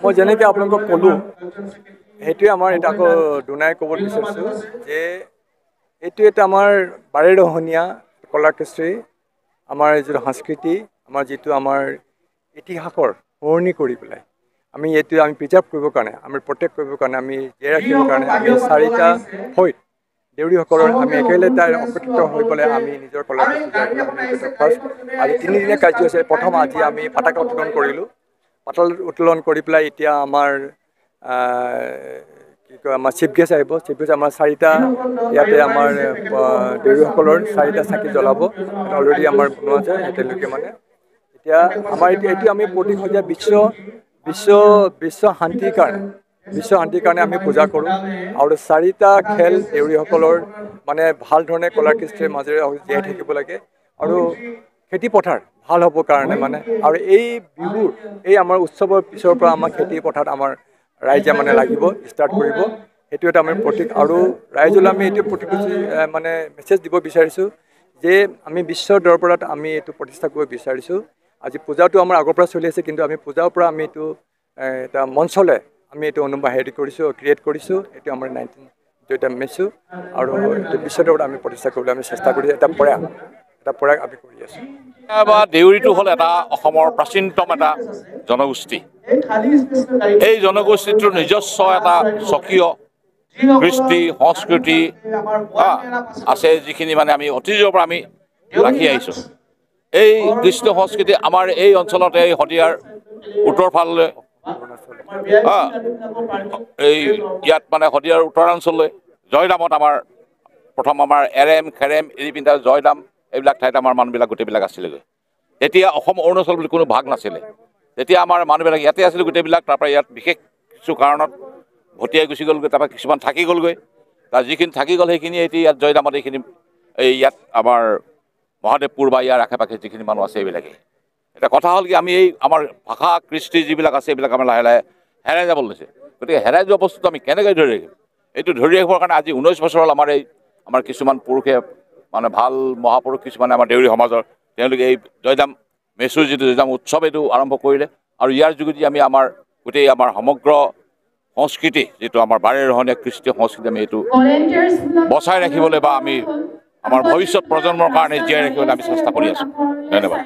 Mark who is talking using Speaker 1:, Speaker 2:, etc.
Speaker 1: মই যেনেকৈ আপোনালোকক ক'লোঁ সেইটোৱে আমাৰ এটা আকৌ দুনাই ক'ব বিচাৰিছোঁ যে এইটো এটা আমাৰ বাৰেৰহণীয়া কলা কৃষ্টি, আমাৰ যিটো সংস্কৃতি, আমাৰ যিটো আমাৰ ইতিহাসৰ সোঁৱৰণি কৰি পেলাই আমি এইটো আমি প্ৰিজাৰ্ভ কৰিবৰ কাৰণে, আমি প্ৰটেক্ট কৰিবৰ কাৰণে, আমি জীয়াই ৰাখিবৰ কাৰণে আমি চাৰিটা ফৈদ দেউৰীসকলৰ আমি একেলগে একত্ৰিত হৈ পেলাই আমি নিজৰ কলা কৃষ্টি জীয়াই ৰাখিব লাগিব। এইটো ফাৰ্ষ্ট আজি 3 দিনীয়া কাৰ্য আছে। প্ৰথম আজি আমি পতাকা উত্তোলন কৰিলোঁ। পতাকা উত্তোলন কৰি পেলাই এতিয়া আমাৰ কি কয় আমাৰ চিফ গেষ্ট আহিব। চিফ গেষ্ট আমাৰ চাৰিটা ইয়াতে আমাৰ দেউৰীসকলৰ চাৰিটা চাকি জ্বলাব। এটা অলৰেডি আমাৰ বনোৱা আছে তেওঁলোকে মানে এতিয়া আমাৰ এইটো আমি প্ৰতীক যে বিশ্ব শান্তিৰ কাৰণে আমি পূজা কৰোঁ। আৰু চাৰিটা খেল দেউৰীসকলৰ মানে ভাল ধৰণে কলা কৃষ্টিৰ মাজেৰে জীয়াই থাকিব লাগে আৰু খেতি পথাৰ ভাল হ'বৰ কাৰণে মানে আৰু এই বিহুৰ এই আমাৰ উৎসৱৰ পিছৰ পৰা আমাৰ খেতি পথাৰত আমাৰ ৰাইজে মানে লাগিব ষ্টাৰ্ট কৰিব। সেইটো এটা আমি প্ৰতীক আৰু ৰাইজলৈ আমি এইটো প্ৰতিশ্ৰুতি মানে মেছেজ দিব বিচাৰিছোঁ যে আমি বিশ্বৰ দৰবাৰত আমি এইটো প্ৰতিষ্ঠা কৰিব বিচাৰিছোঁ। আজি পূজাটো আমাৰ আগৰ পৰা চলি আছে, কিন্তু আমি পূজাৰ পৰা আমি এইটো এটা মঞ্চলৈ আমি এইটো হেৰি কৰিছোঁ, ক্ৰিয়েট কৰিছোঁ। এইটো আমাৰ 19 এটা মেছোঁ আৰু এইটো বিশ্ব দৰবাৰত আমি প্ৰতিষ্ঠা কৰিবলৈ আমি চেষ্টা কৰি এটা প্ৰয়াস আমি কৰি আছোঁ।
Speaker 2: বা দেউৰীটো হ'ল এটা অসমৰ প্ৰাচীনতম এটা জনগোষ্ঠী। এই জনগোষ্ঠীটোৰ নিজস্ব এটা স্বকীয় কৃষ্টি সংস্কৃতি আছে, যিখিনি মানে আমি অতীজৰ পৰা আমি ৰাখি আহিছোঁ। এই কৃষ্টি সংস্কৃতি আমাৰ এই অঞ্চলতে এই শদিয়াৰ উত্তৰ ফাললৈ এই ইয়াত মানে শদিয়াৰ উত্তৰাঞ্চললৈ জয়দামত আমাৰ প্ৰথম আমাৰ এৰেম খেৰেম এৰিপিন্ধা জয়দাম এইবিলাক ঠাইত আমাৰ মানুহবিলাক গোটেইবিলাক আছিলেগৈ। তেতিয়া অসম অৰুণাচল বুলি কোনো ভাগ নাছিলে। তেতিয়া আমাৰ মানুহবিলাক ইয়াতে আছিলে গোটেইবিলাক। তাৰপৰা ইয়াত বিশেষ কিছু কাৰণত ভটিয়াই গুচি গ'লগৈ, তাৰপৰা কিছুমান থাকি গ'লগৈ। তাৰ যিখিনি থাকি গ'ল সেইখিনি এতিয়া ইয়াত জয়দামত এইখিনি ইয়াত আমাৰ মহাদেৱপুৰ বা ইয়াৰ আশে পাশে যিখিনি মানুহ আছে এইবিলাকেই। এটা কথা হ'ল কি, আমি এই আমাৰ ভাষা কৃষ্টি যিবিলাক আছে এইবিলাক আমাৰ লাহে লাহে হেৰাই যাব লৈছে। গতিকে হেৰাই যোৱা বস্তুটো আমি কেনেকৈ ধৰি ৰাখিম? এইটো ধৰি ৰাখিবৰ কাৰণে আজি 19 বছৰ হ'ল আমাৰ কিছুমান পুৰুষে মানে ভাল মহাপুৰুষ কিছুমানে আমাৰ দেউৰী সমাজৰ তেওঁলোকে এই জয়দাম মেচুৰ যিটো জয়দাম উৎসৱ এইটো আৰম্ভ কৰিলে আৰু ইয়াৰ যোগেদি আমি আমাৰ গোটেই আমাৰ সমগ্ৰ সংস্কৃতি যিটো আমাৰ বাৰেৰহণীয়া কৃষ্টি সংস্কৃতি আমি এইটো বচাই ৰাখিবলৈ বা আমি আমাৰ ভৱিষ্যত প্ৰজন্মৰ কাৰণে জীয়াই ৰাখিবলৈ আমি চেষ্টা কৰি আছোঁ। ধন্যবাদ।